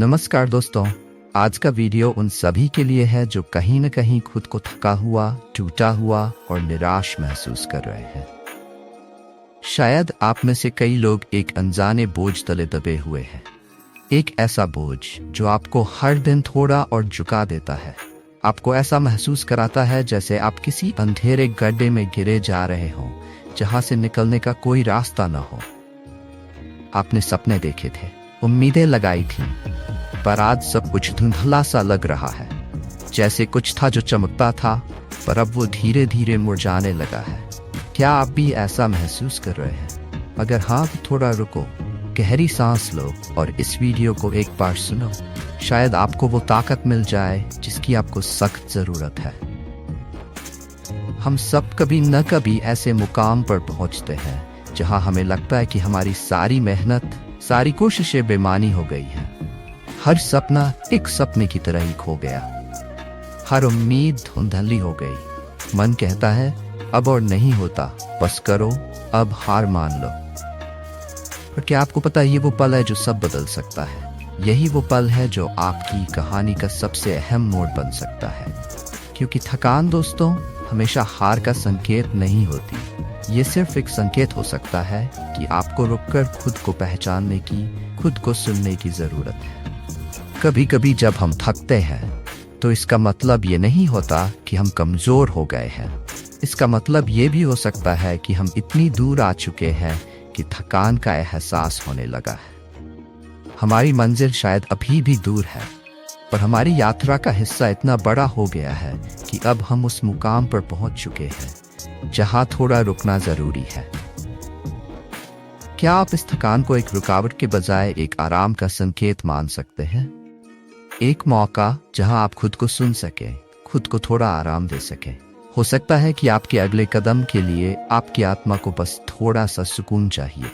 नमस्कार दोस्तों, आज का वीडियो उन सभी के लिए है जो कहीं न कहीं खुद को थका हुआ, टूटा हुआ और निराश महसूस कर रहे हैं। शायद आप में से कई लोग एक अनजाने बोझ तले दबे हुए हैं। एक ऐसा बोझ जो आपको हर दिन थोड़ा और झुका देता है। आपको ऐसा महसूस कराता है जैसे आप किसी अंधेरे गड्ढे में गिरे जा रहे हों, जहां से निकलने का कोई रास्ता न हो। आपने सपने देखे थे, उम्मीदें लगाई थीं, पर आज सब कुछ धुंधला सा लग रहा है। जैसे कुछ था जो चमकता था, पर अब वो धीरे धीरे मुरझाने लगा है। क्या आप भी ऐसा महसूस कर रहे हैं? अगर हाँ, तो थोड़ा रुको, गहरी सांस लो और इस वीडियो को एक बार सुनो। शायद आपको वो ताकत मिल जाए जिसकी आपको सख्त जरूरत है। हम सब कभी न कभी ऐसे मुकाम पर पहुंचते हैं जहां हमें लगता है कि हमारी सारी मेहनत, सारी कोशिशें बेमानी हो गई हैं। हर सपना एक सपने की तरह ही खो गया। हर उम्मीद धुंधली हो गई। मन कहता है अब और नहीं होता, बस करो, अब हार मान लो। पर क्या आपको पता है, ये वो पल है जो सब बदल सकता है। यही वो पल है जो आपकी कहानी का सबसे अहम मोड़ बन सकता है। क्योंकि थकान दोस्तों हमेशा हार का संकेत नहीं होती। ये सिर्फ एक संकेत हो सकता है कि आपको रुककर खुद को पहचानने की, खुद को सुनने की जरूरत है। कभी कभी जब हम थकते हैं तो इसका मतलब ये नहीं होता कि हम कमजोर हो गए हैं। इसका मतलब ये भी हो सकता है कि हम इतनी दूर आ चुके हैं कि थकान का एहसास होने लगा है। हमारी मंजिल शायद अभी भी दूर है, पर हमारी यात्रा का हिस्सा इतना बड़ा हो गया है कि अब हम उस मुकाम पर पहुंच चुके हैं जहां थोड़ा रुकना जरूरी है। क्या आप इस थकान को एक रुकावट के बजाय एक आराम का संकेत मान सकते हैं? एक मौका जहां आप खुद को सुन सके, खुद को थोड़ा आराम दे सके। हो सकता है कि आपके अगले कदम के लिए आपकी आत्मा को बस थोड़ा सा सुकून चाहिए।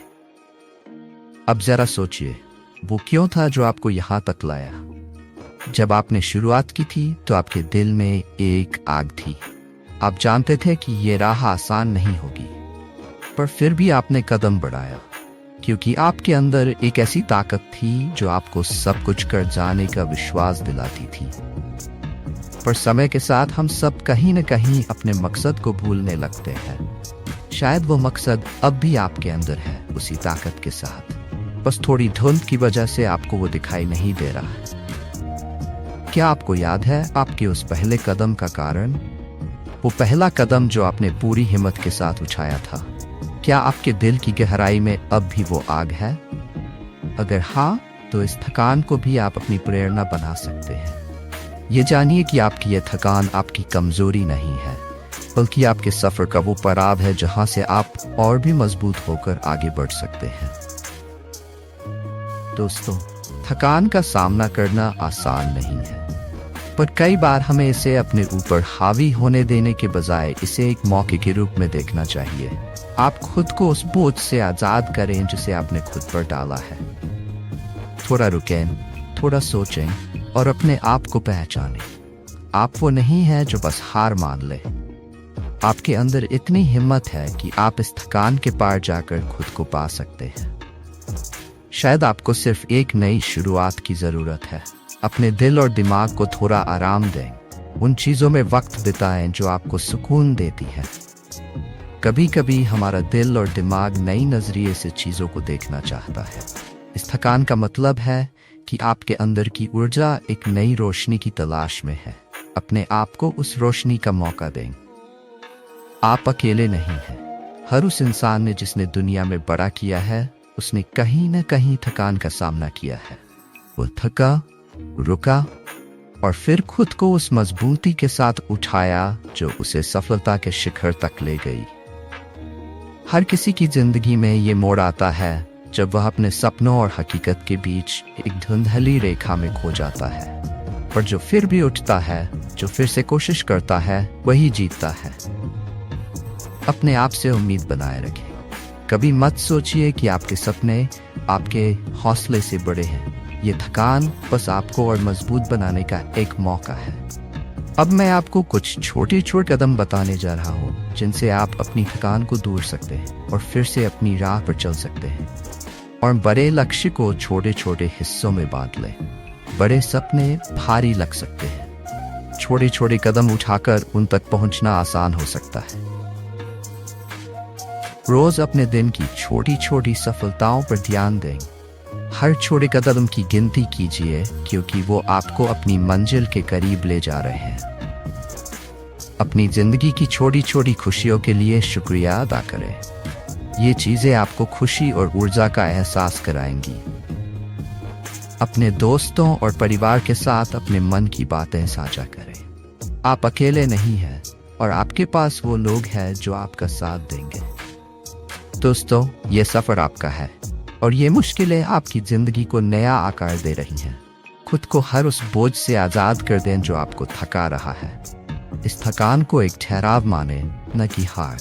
अब जरा सोचिए, वो क्यों था जो आपको यहां तक लाया? जब आपने शुरुआत की थी तो आपके दिल में एक आग थी। आप जानते थे कि ये राह आसान नहीं होगी, पर फिर भी आपने कदम बढ़ाया, क्योंकि आपके अंदर एक ऐसी ताकत थी जो आपको सब कुछ कर जाने का विश्वास दिलाती थी। पर समय के साथ हम सब कहीं न कहीं अपने मकसद को भूलने लगते हैं। शायद वो मकसद अब भी आपके अंदर है, उसी ताकत के साथ, बस थोड़ी धुंध की वजह से आपको वो दिखाई नहीं दे रहा है। क्या आपको याद है आपके उस पहले कदम का कारण? वो पहला कदम जो आपने पूरी हिम्मत के साथ उठाया था। क्या आपके दिल की गहराई में अब भी वो आग है? अगर हाँ, तो इस थकान को भी आप अपनी प्रेरणा बना सकते हैं। ये जानिए कि आपकी ये थकान आपकी कमजोरी नहीं है, बल्कि आपके सफर का वो पड़ाव है जहां से आप और भी मजबूत होकर आगे बढ़ सकते हैं। दोस्तों, थकान का सामना करना आसान नहीं है, पर कई बार हमें इसे अपने ऊपर हावी होने देने के बजाय इसे एक मौके के रूप में देखना चाहिए। आप खुद को उस बोझ से आजाद करें जिसे आपने खुद पर डाला है। थोड़ा रुकें, थोड़ा सोचें और अपने आप को पहचानें। आप वो नहीं है जो बस हार मान ले। आपके अंदर इतनी हिम्मत है कि आप इस थकान के पार जाकर खुद को पा सकते हैं। शायद आपको सिर्फ एक नई शुरुआत की जरूरत है। अपने दिल और दिमाग को थोड़ा आराम दें। उन चीजों में वक्त बिताएं जो आपको सुकून देती है। कभी कभी हमारा दिल और दिमाग नई नजरिए से चीजों को देखना चाहता है। इस थकान का मतलब है कि आपके अंदर की ऊर्जा एक नई रोशनी की तलाश में है। अपने आप को उस रोशनी का मौका दें। आप अकेले नहीं हैं। हर उस इंसान ने जिसने दुनिया में बड़ा किया है, उसने कहीं न कहीं थकान का सामना किया है। वो थका, रुका और फिर खुद को उस मजबूती के साथ उठाया जो उसे सफलता के शिखर तक ले गई। हर किसी की जिंदगी में ये मोड़ आता है जब वह अपने सपनों और हकीकत के बीच एक धुंधली रेखा में खो जाता है। पर जो फिर भी उठता है, जो फिर से कोशिश करता है, वही जीतता है। अपने आप से उम्मीद बनाए रखें। कभी मत सोचिए कि आपके सपने आपके हौसले से बड़े हैं। ये थकान बस आपको और मजबूत बनाने का एक मौका है। अब मैं आपको कुछ छोटे छोटे कदम बताने जा रहा हूँ जिनसे आप अपनी थकान को दूर सकते हैं और फिर से अपनी राह पर चल सकते हैं। और बड़े लक्ष्य को छोटे छोटे हिस्सों में बांट लें। बड़े सपने भारी लग सकते हैं, छोटे छोटे कदम उठाकर उन तक पहुंचना आसान हो सकता है। रोज अपने दिन की छोटी छोटी सफलताओं पर ध्यान दें। हर छोटे कदम की गिनती कीजिए, क्योंकि वो आपको अपनी मंजिल के करीब ले जा रहे हैं। अपनी जिंदगी की छोटी छोटी खुशियों के लिए शुक्रिया अदा करें। ये चीजें आपको खुशी और ऊर्जा का एहसास कराएंगी। अपने दोस्तों और परिवार के साथ अपने मन की बातें साझा करें। आप अकेले नहीं हैं और आपके पास वो लोग हैं जो आपका साथ देंगे। दोस्तों, ये सफर आपका है और ये मुश्किलें आपकी जिंदगी को नया आकार दे रही हैं। खुद को हर उस बोझ से आजाद कर दें जो आपको थका रहा है। इस थकान को एक ठहराव माने, न कि हार।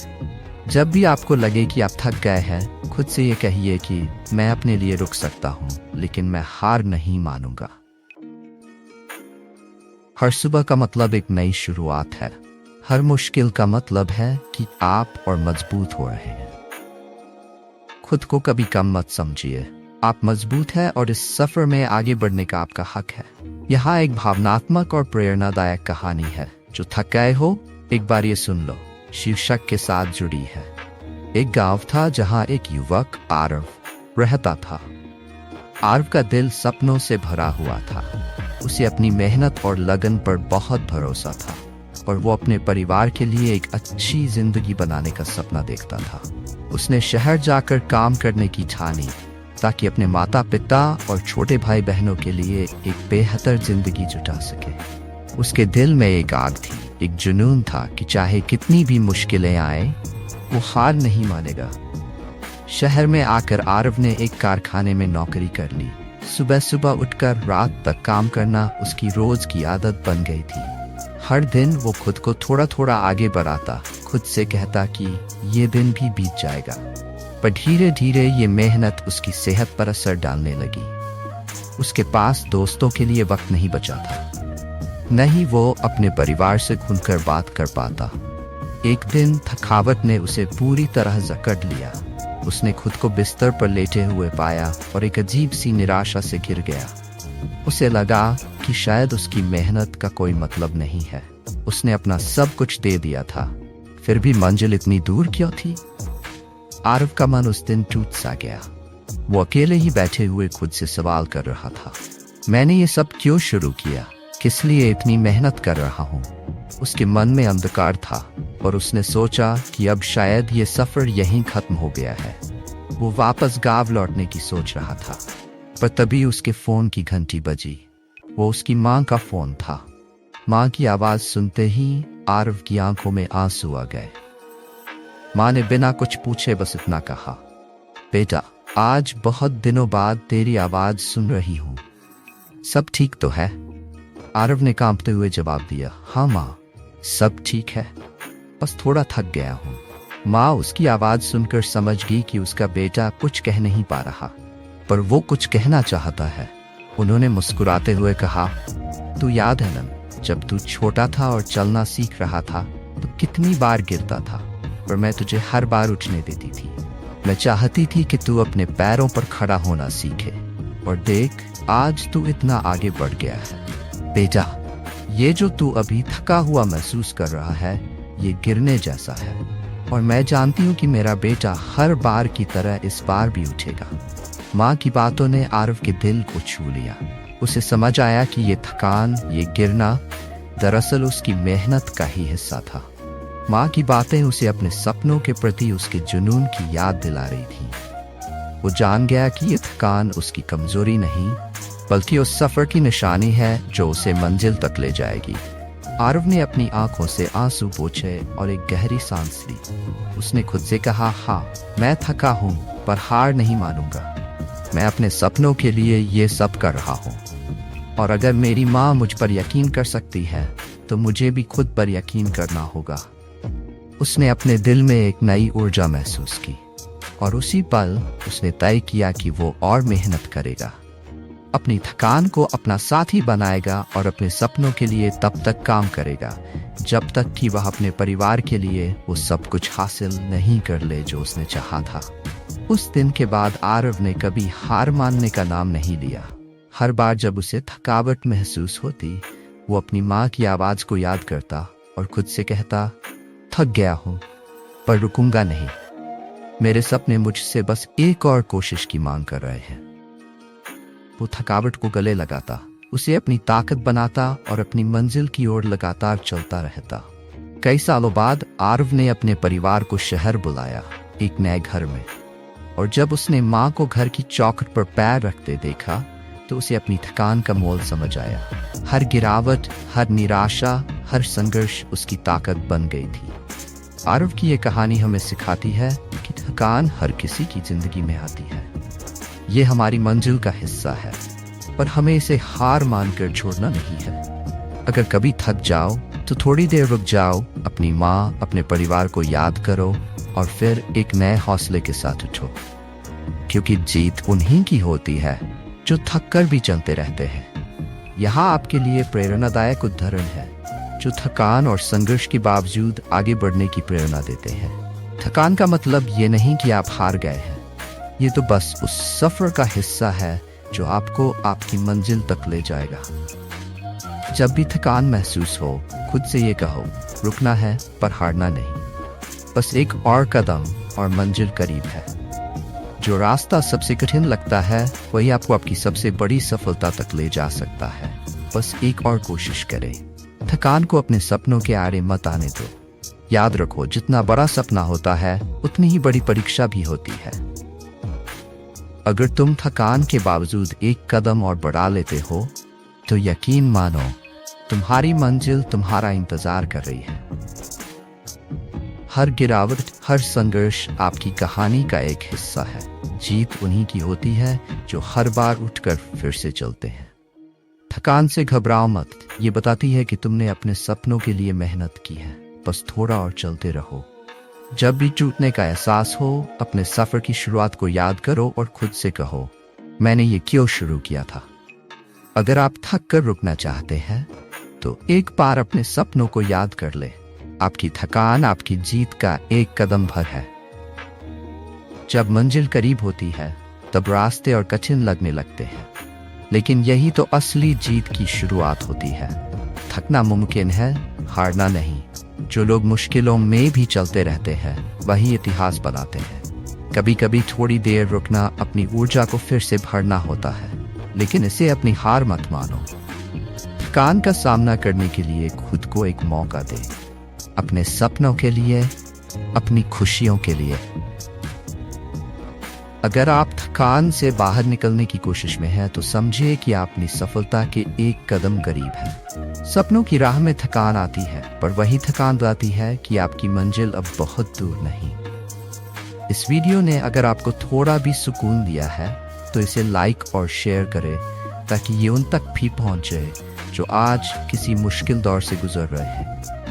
जब भी आपको लगे कि आप थक गए हैं, खुद से ये कहिए कि मैं अपने लिए रुक सकता हूं, लेकिन मैं हार नहीं मानूंगा। हर सुबह का मतलब एक नई शुरुआत है। हर मुश्किल का मतलब है कि आप और मजबूत हो रहे हैं। खुद को कभी कम मत समझिए। आप मजबूत हैं और इस सफर में आगे बढ़ने का आपका हक है। यहाँ एक भावनात्मक और प्रेरणादायक कहानी है जो थक गए हो, एक बार ये सुन लो, शीर्षक के साथ जुड़ी है। एक गांव था जहां एक युवक आरव रहता था। आरव का दिल सपनों से भरा हुआ था। उसे अपनी मेहनत और लगन पर बहुत भरोसा था और वो अपने परिवार के लिए एक अच्छी जिंदगी बनाने का सपना देखता था। उसने शहर जाकर काम करने की ठानी ताकि अपने माता पिता और छोटे भाई बहनों के लिए एक बेहतर जिंदगी जुटा सके। उसके दिल में एक आग थी, एक जुनून था कि चाहे कितनी भी मुश्किलें आए, वो हार नहीं मानेगा। शहर में आकर आरव ने एक कारखाने में नौकरी कर ली। सुबह सुबह उठकर रात तक काम करना उसकी रोज की आदत बन गई थी। हर दिन वो खुद को थोड़ा थोड़ा आगे बढ़ाता, खुद से कहता कि ये दिन भी बीत जाएगा। पर धीरे धीरे ये मेहनत उसकी सेहत पर असर डालने लगी। उसके पास दोस्तों के लिए वक्त नहीं बचा था, न ही वो अपने परिवार से खुलकर बात कर पाता। एक दिन थकावट ने उसे पूरी तरह जकड़ लिया। उसने खुद को बिस्तर पर लेटे हुए पाया और एक अजीब सी निराशा से घिर गया। उसे लगा कि शायद उसकी मेहनत का कोई मतलब नहीं है। उसने अपना सब कुछ दे दिया था, फिर भी मंजिल इतनी दूर क्यों थी? आरव का मन उस दिन टूट सा गया। वो अकेले ही बैठे हुए खुद से सवाल कर रहा था, मैंने ये सब क्यों शुरू किया? किस लिए इतनी मेहनत कर रहा हूँ? उसके मन में अंधकार था और उसने सोचा कि अब शायद ये सफर यहीं खत्म हो गया है। वो वापस गांव लौटने की सोच रहा था, पर तभी उसके फोन की घंटी बजी। वो उसकी माँ का फोन था। माँ की आवाज सुनते ही आरव की आंखों में आंसू आ गए। माँ ने बिना कुछ पूछे बस इतना कहा, बेटा, आज बहुत दिनों बाद तेरी आवाज सुन रही हूँ, सब ठीक तो है? आरव ने कांपते हुए जवाब दिया, हाँ माँ, सब ठीक है, बस थोड़ा थक गया हूँ। माँ उसकी आवाज सुनकर समझ गई कि उसका बेटा कुछ कह नहीं पा रहा, पर वो कुछ कहना चाहता है। उन्होंने मुस्कुराते हुए कहा, तू याद है ना, जब तू छोटा था और चलना सीख रहा था तो कितनी बार गिरता था, पर मैं तुझे हर बार उठने देती थी। मैं चाहती थी कि तू अपने पैरों पर खड़ा होना सीखे, और देख, आज तू इतना आगे बढ़ गया है। बेटा, ये जो तू अभी थका हुआ महसूस कर रहा है, ये गिरने जैसा है, और मैं जानती हूँ कि मेरा बेटा हर बार की तरह इस बार भी उठेगा। माँ की बातों ने आरव के दिल को छू लिया। उसे समझ आया कि ये थकान, ये गिरना दरअसल उसकी मेहनत का ही हिस्सा था। माँ की बातें उसे अपने सपनों के प्रति उसके जुनून की याद दिला रही थी। वो जान गया कि ये थकान उसकी कमजोरी नहीं, बल्कि उस सफर की निशानी है जो उसे मंजिल तक ले जाएगी। आरव ने अपनी आंखों से आंसू पोंछे और एक गहरी सांस ली। उसने खुद से कहा, हाँ, मैं थका हूँ, पर हार नहीं मानूंगा। मैं अपने सपनों के लिए ये सब कर रहा हूँ, और अगर मेरी माँ मुझ पर यकीन कर सकती है तो मुझे भी खुद पर यकीन करना होगा। उसने अपने दिल में एक नई ऊर्जा महसूस की, और उसी पल उसने तय किया कि वो और मेहनत करेगा, अपनी थकान को अपना साथी बनाएगा और अपने सपनों के लिए तब तक काम करेगा जब तक कि वह अपने परिवार के लिए वो सब कुछ हासिल नहीं कर ले जो उसने चाहा था। उस दिन के बाद आरव ने कभी हार मानने का नाम नहीं लिया। हर बार जब उसे थकावट महसूस होती, वो अपनी माँ की आवाज को याद करता और खुद से कहता, थक गया हूं पर रुकूंगा नहीं। मेरे सपने मुझसे बस एक और कोशिश की मांग कर रहे हैं। वो थकावट को गले लगाता, उसे अपनी ताकत बनाता और अपनी मंजिल की ओर लगातार चलता रहता। कई सालों बाद आरव ने अपने परिवार को शहर बुलाया, एक नए घर में। और जब उसने माँ को घर की चौखट पर पैर रखते देखा तो उसे अपनी थकान का मोल समझ आया। हर गिरावट, हर निराशा, हर संघर्ष उसकी ताकत बन गई थी। आरव की ये कहानी हमें सिखाती है कि थकान हर किसी की जिंदगी में आती है। ये हमारी मंजिल का हिस्सा है, पर हमें इसे हार मानकर छोड़ना नहीं है। अगर कभी थक जाओ तो थोड़ी देर रुक जाओ, अपनी माँ, अपने परिवार को याद करो और फिर एक नए हौसले के साथ उठो। क्योंकि जीत उन्हीं की होती है जो थक कर भी चलते रहते हैं। यहाँ आपके लिए प्रेरणादायक उदाहरण है जो थकान और संघर्ष के बावजूद आगे बढ़ने की प्रेरणा देते हैं। थकान का मतलब ये नहीं कि आप हार गए हैं, ये तो बस उस सफर का हिस्सा है जो आपको आपकी मंजिल तक ले जाएगा। जब भी थकान महसूस हो, खुद से ये कहो, रुकना है पर हारना नहीं। बस एक और कदम और मंजिल करीब है। जो रास्ता सबसे कठिन लगता है वही आपको आपकी सबसे बड़ी सफलता तक ले जा सकता है। बस एक और कोशिश करें। थकान को अपने सपनों के आड़े मत आने दो। याद रखो, जितना बड़ा सपना होता है उतनी ही बड़ी परीक्षा भी होती है। अगर तुम थकान के बावजूद एक कदम और बढ़ा लेते हो तो यकीन मानो, तुम्हारी मंजिल तुम्हारा इंतजार कर रही है। हर गिरावट, हर संघर्ष आपकी कहानी का एक हिस्सा है। जीत उन्हीं की होती है जो हर बार उठकर फिर से चलते हैं। थकान से घबराओ मत, ये बताती है कि तुमने अपने सपनों के लिए मेहनत की है। बस थोड़ा और चलते रहो। जब भी टूटने का एहसास हो, अपने सफर की शुरुआत को याद करो और खुद से कहो, मैंने ये क्यों शुरू किया था। अगर आप थक कर रुकना चाहते हैं तो एक बार अपने सपनों को याद कर ले। आपकी थकान आपकी जीत का एक कदम भर है। जब मंजिल करीब होती है तब रास्ते और कठिन लगने लगते हैं, लेकिन यही तो असली जीत की शुरुआत होती है। थकना मुमकिन है, हारना नहीं। जो लोग मुश्किलों में भी चलते रहते हैं वही इतिहास बनाते हैं। कभी कभी थोड़ी देर रुकना अपनी ऊर्जा को फिर से भरना होता है, लेकिन इसे अपनी हार मत मानो। थकान का सामना करने के लिए खुद को एक मौका दे, अपने सपनों के लिए, अपनी खुशियों के लिए। अगर आप थकान से बाहर निकलने की कोशिश में हैं तो समझिए कि आप अपनी सफलता के एक कदम करीब हैं। सपनों की राह में थकान आती है, पर वही थकान बताती है कि आपकी मंजिल अब बहुत दूर नहीं। इस वीडियो ने अगर आपको थोड़ा भी सुकून दिया है तो इसे लाइक और शेयर करें ताकि ये उन तक भी पहुंचे जो आज किसी मुश्किल दौर से गुजर रहे हैं।